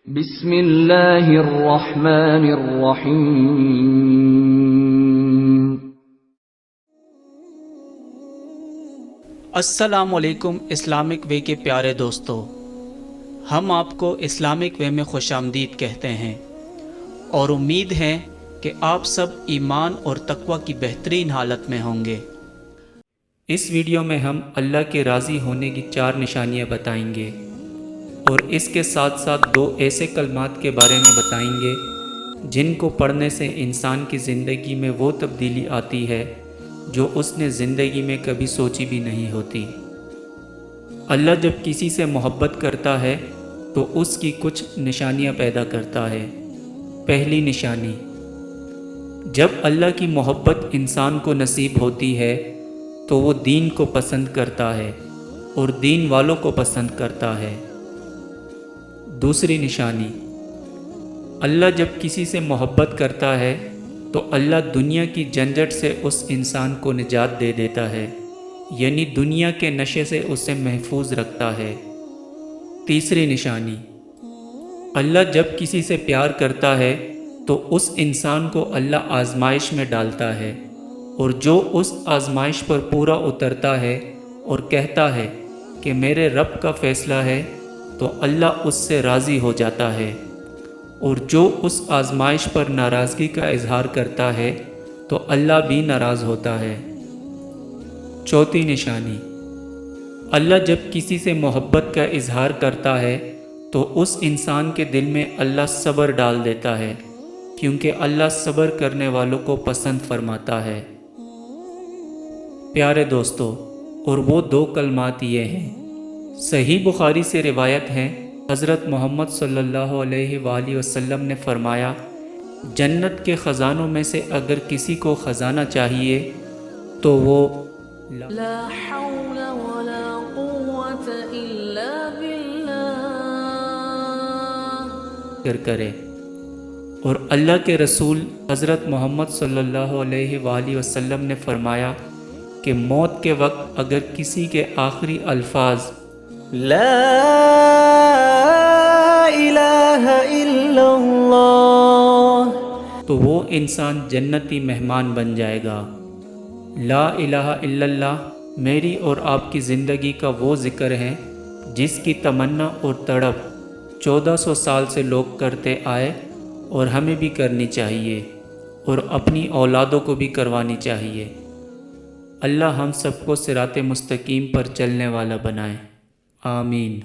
بسم اللہ الرحمن الرحیم۔ السلام علیکم اسلامک وے کے پیارے دوستو، ہم آپ کو اسلامک وے میں خوش آمدید کہتے ہیں اور امید ہے کہ آپ سب ایمان اور تقوی کی بہترین حالت میں ہوں گے۔ اس ویڈیو میں ہم اللہ کے راضی ہونے کی 4 نشانیاں بتائیں گے اور اس کے ساتھ ساتھ 2 ایسے کلمات کے بارے میں بتائیں گے جن کو پڑھنے سے انسان کی زندگی میں وہ تبدیلی آتی ہے جو اس نے زندگی میں کبھی سوچی بھی نہیں ہوتی۔ اللہ جب کسی سے محبت کرتا ہے تو اس کی کچھ نشانیاں پیدا کرتا ہے۔ پہلی نشانی، جب اللہ کی محبت انسان کو نصیب ہوتی ہے تو وہ دین کو پسند کرتا ہے اور دین والوں کو پسند کرتا ہے۔ دوسری نشانی، اللہ جب کسی سے محبت کرتا ہے تو اللہ دنیا کی جھنجھٹ سے اس انسان کو نجات دے دیتا ہے، یعنی دنیا کے نشے سے اسے محفوظ رکھتا ہے۔ تیسری نشانی، اللہ جب کسی سے پیار کرتا ہے تو اس انسان کو اللہ آزمائش میں ڈالتا ہے، اور جو اس آزمائش پر پورا اترتا ہے اور کہتا ہے کہ میرے رب کا فیصلہ ہے تو اللہ اس سے راضی ہو جاتا ہے، اور جو اس آزمائش پر ناراضگی کا اظہار کرتا ہے تو اللہ بھی ناراض ہوتا ہے۔ چوتھی نشانی، اللہ جب کسی سے محبت کا اظہار کرتا ہے تو اس انسان کے دل میں اللہ صبر ڈال دیتا ہے، کیونکہ اللہ صبر کرنے والوں کو پسند فرماتا ہے۔ پیارے دوستو، اور وہ 2 کلمات یہ ہیں۔ صحیح بخاری سے روایت ہے، حضرت محمد صلی اللہ علیہ وآلہ وسلم نے فرمایا، جنت کے خزانوں میں سے اگر کسی کو خزانہ چاہیے تو وہ لا حول ولا قوة الا باللہ کرے، اور اللہ کے رسول حضرت محمد صلی اللہ علیہ وآلہ وسلم نے فرمایا کہ موت کے وقت اگر کسی کے آخری الفاظ لا الہ الا اللہ تو وہ انسان جنتی مہمان بن جائے گا۔ لا الہ الا اللہ میری اور آپ کی زندگی کا وہ ذکر ہے جس کی تمنا اور تڑپ 1400 سال سے لوگ کرتے آئے اور ہمیں بھی کرنی چاہیے اور اپنی اولادوں کو بھی کروانی چاہیے۔ اللہ ہم سب کو صراط مستقیم پر چلنے والا بنائے، آمین۔